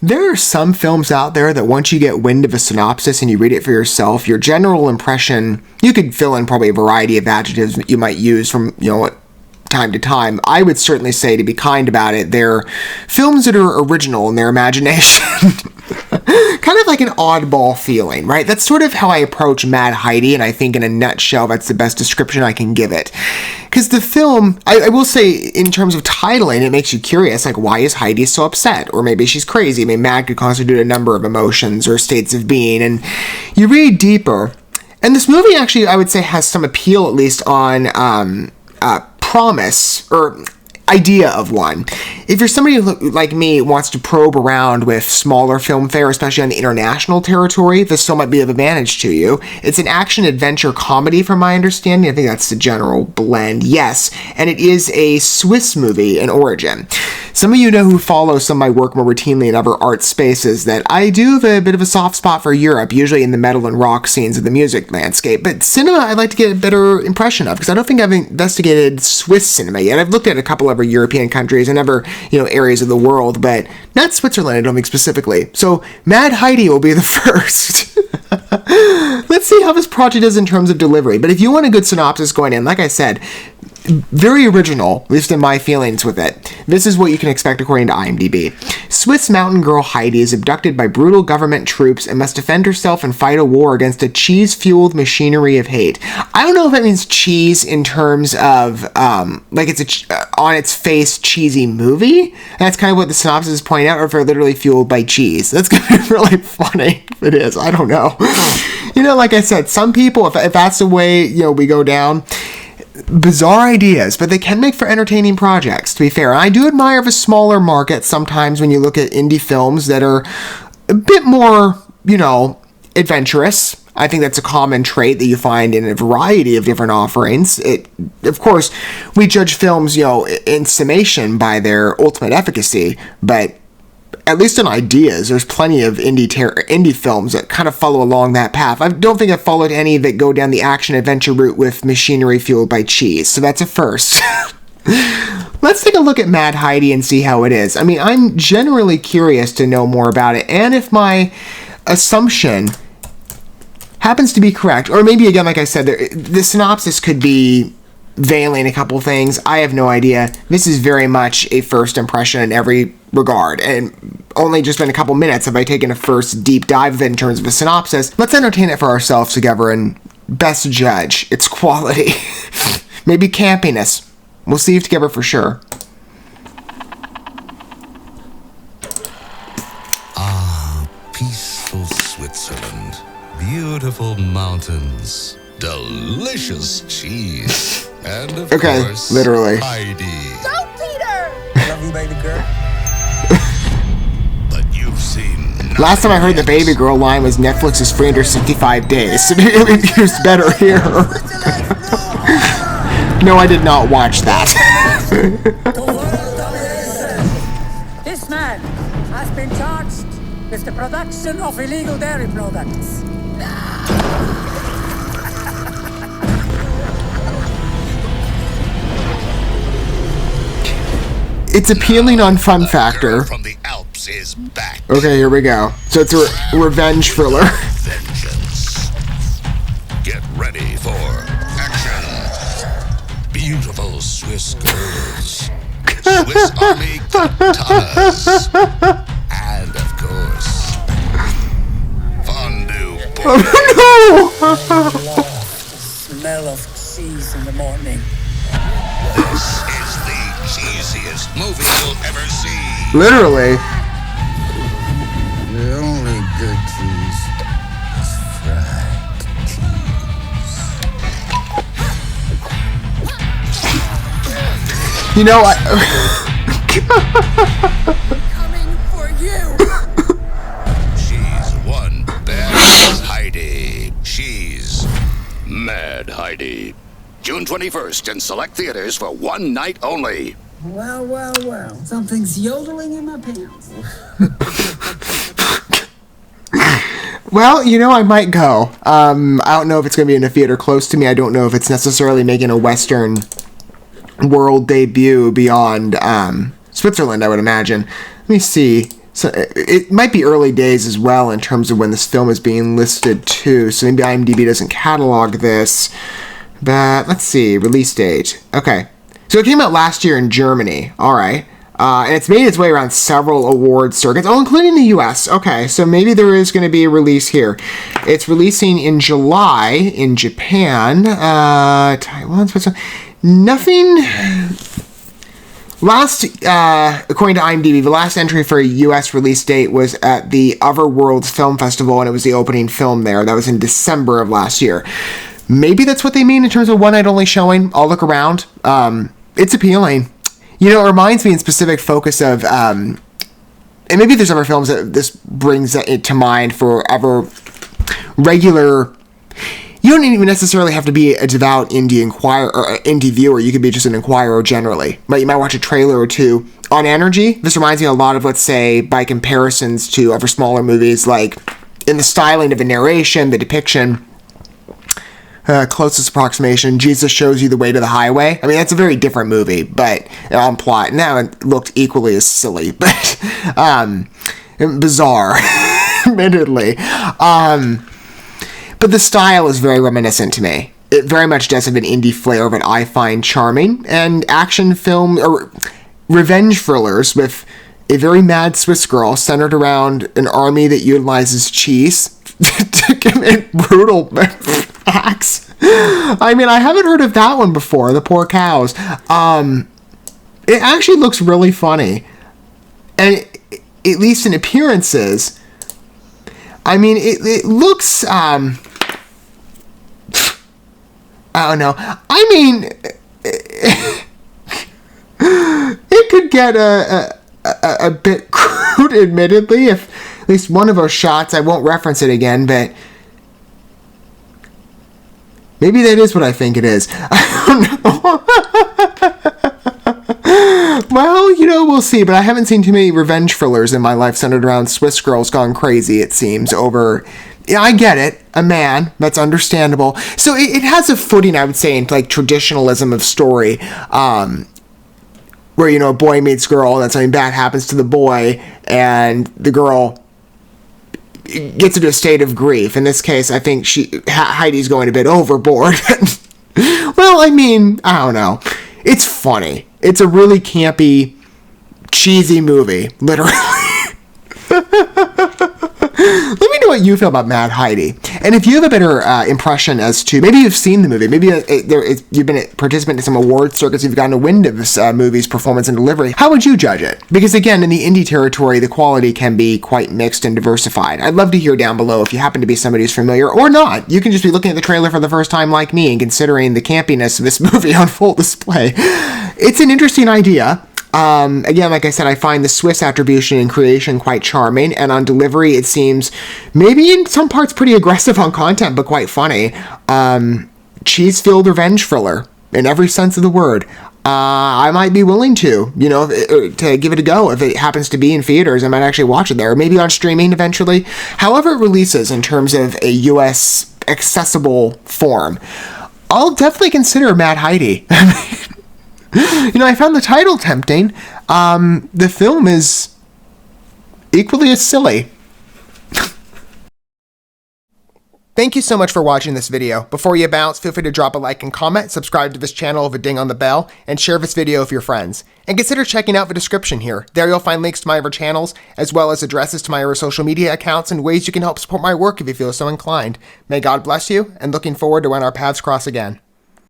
There are some films out there that once you get wind of a synopsis and you read it for yourself, your general impression, you could fill in probably a variety of adjectives that you might use from, time to time. I would certainly say, to be kind about it, they're films that are original in their imagination. Kind of like an oddball feeling, right? That's sort of how I approach Mad Heidi, and I think in a nutshell, that's the best description I can give it. Because the film, I will say, in terms of titling, it makes you curious, like, why is Heidi so upset? Or maybe she's crazy. I mean, mad could constitute a number of emotions or states of being, and you read deeper. And this movie actually, I would say, has some appeal, at least on promise, or idea of one. If you're somebody who, like me, wants to probe around with smaller film fare, especially on the international territory, this still might be of advantage to you. It's an action-adventure comedy, from my understanding. I think that's the general blend, yes. And it is a Swiss movie in origin. Some of you know who follow some of my work more routinely in other art spaces that I do have a bit of a soft spot for Europe, usually in the metal and rock scenes of the music landscape. But cinema, I'd like to get a better impression of, because I don't think I've investigated Swiss cinema yet. I've looked at a couple other European countries and other, areas of the world, but not Switzerland, I don't think specifically. So Mad Heidi will be the first. Let's see how this project is in terms of delivery. But if you want a good synopsis going in, like I said, very original, at least in my feelings with it. This is what you can expect according to IMDb. Swiss mountain girl Heidi is abducted by brutal government troops and must defend herself and fight a war against a cheese-fueled machinery of hate. I don't know if that means cheese in terms of, like it's on its face cheesy movie. That's kind of what the synopsis is pointing out, or if they're literally fueled by cheese. That's going to be really funny if it is. I don't know. Like I said, some people, if that's the way, we go down, bizarre ideas, but they can make for entertaining projects, to be fair. And I do admire the smaller market sometimes when you look at indie films that are a bit more, adventurous. I think that's a common trait that you find in a variety of different offerings. Of course, we judge films, in summation by their ultimate efficacy, but at least in ideas, there's plenty of indie films that kind of follow along that path. I don't think I've followed any that go down the action-adventure route with machinery fueled by cheese, so that's a first. Let's take a look at Mad Heidi and see how it is. I mean, I'm generally curious to know more about it, and if my assumption happens to be correct, or maybe, again, like I said, the synopsis could be veiling a couple things. I have no idea. This is very much a first impression in every regard, and only just been a couple minutes have I taken a first deep dive of it in terms of a synopsis. Let's entertain it for ourselves together and best judge its quality. Maybe campiness. We'll see it together for sure. Ah, peaceful Switzerland. Beautiful mountains. Delicious cheese. And of course, literally. Heidi. Go, Peter! I love you, baby girl. But you've seen Last time I heard the baby girl line was Netflix's 365 days. So it would be used better here. No, I did not watch that. This man has been charged with the production of illegal dairy products. It's appealing on fun factor. From the Alps is back. Okay, here we go. So it's a revenge thriller. Vengeance. Get ready for action. Beautiful Swiss girls. Swiss Army katanas. And of course, fondue pork. Oh I love the smell of cheese in the morning. This is the cheesiest movie you'll ever see. Literally. The only good cheese is fried cheese. You know, Coming for you! She's one badass Heidi. She's Mad Heidi. June 21st in select theaters for one night only. Well, well, well. Something's yodeling in my pants. well, I might go. I don't know if it's going to be in a theater close to me. I don't know if it's necessarily making a Western world debut beyond Switzerland, I would imagine. Let me see. So it might be early days as well in terms of when this film is being listed too. So maybe IMDb doesn't catalog this. But let's see, release date. Okay. So it came out last year in Germany. All right. And it's made its way around several award circuits. Oh, including the US. Okay, so maybe there is going to be a release here. It's releasing in July in Japan. Taiwan, Switzerland. Nothing... according to IMDb, the last entry for a US release date was at the Otherworlds Film Festival, and it was the opening film there. That was in December of last year. Maybe that's what they mean in terms of one night only showing. I'll look around. It's appealing. You know, it reminds me in specific focus of, and maybe there's other films that this brings it to mind for other regular. You don't even necessarily have to be a devout indie viewer. You could be just an inquirer generally. But you might watch a trailer or two on Energy. This reminds me a lot of, let's say, by comparisons to other smaller movies, like in the styling of the narration, the depiction. Closest approximation, Jesus Shows You the Way to the Highway. I mean, that's a very different movie, but on plot. Now it looked equally as silly, but bizarre, admittedly. But the style is very reminiscent to me. It very much does have an indie flair that I find charming. And action film, or revenge thrillers with a very mad Swiss girl centered around an army that utilizes cheese to commit brutal acts. I mean, I haven't heard of that one before, The Poor Cows. It actually looks really funny. And at least in appearances, I mean, it looks, I don't know. I mean, it could get a bit crude, admittedly, if at least one of those shots, I won't reference it again, but maybe that is what I think it is. I don't know. Well, you know, we'll see, but I haven't seen too many revenge thrillers in my life centered around Swiss girls gone crazy, it seems, over... Yeah, I get it. A man. That's understandable. So it has a footing, I would say, in like traditionalism of story, where, you know, a boy meets girl, and then something bad happens to the boy, and the girl gets into a state of grief. In this case, I think Heidi's going a bit overboard. Well, I mean, I don't know. It's funny. It's a really campy, cheesy movie, literally. Let me know what you feel about Mad Heidi. And if you have a better impression as to, maybe you've seen the movie, maybe you've been a participant in some award circuits, you've gotten a wind of this movie's performance and delivery, how would you judge it? Because again, in the indie territory, the quality can be quite mixed and diversified. I'd love to hear down below if you happen to be somebody who's familiar or not. You can just be looking at the trailer for the first time like me and considering the campiness of this movie on full display. It's an interesting idea. Again, like I said, I find the Swiss attribution and creation quite charming, and on delivery, it seems maybe in some parts pretty aggressive on content, but quite funny. Cheese-filled revenge thriller, in every sense of the word. I might be willing to, you know, to give it a go. If it happens to be in theaters, I might actually watch it there, or maybe on streaming eventually. However it releases in terms of a US accessible form, I'll definitely consider Mad Heidi. You know, I found the title tempting. The film is equally as silly. Thank you so much for watching this video. Before you bounce, feel free to drop a like and comment, subscribe to this channel with a ding on the bell, and share this video with your friends. And consider checking out the description here. There you'll find links to my other channels, as well as addresses to my other social media accounts and ways you can help support my work if you feel so inclined. May God bless you, and looking forward to when our paths cross again.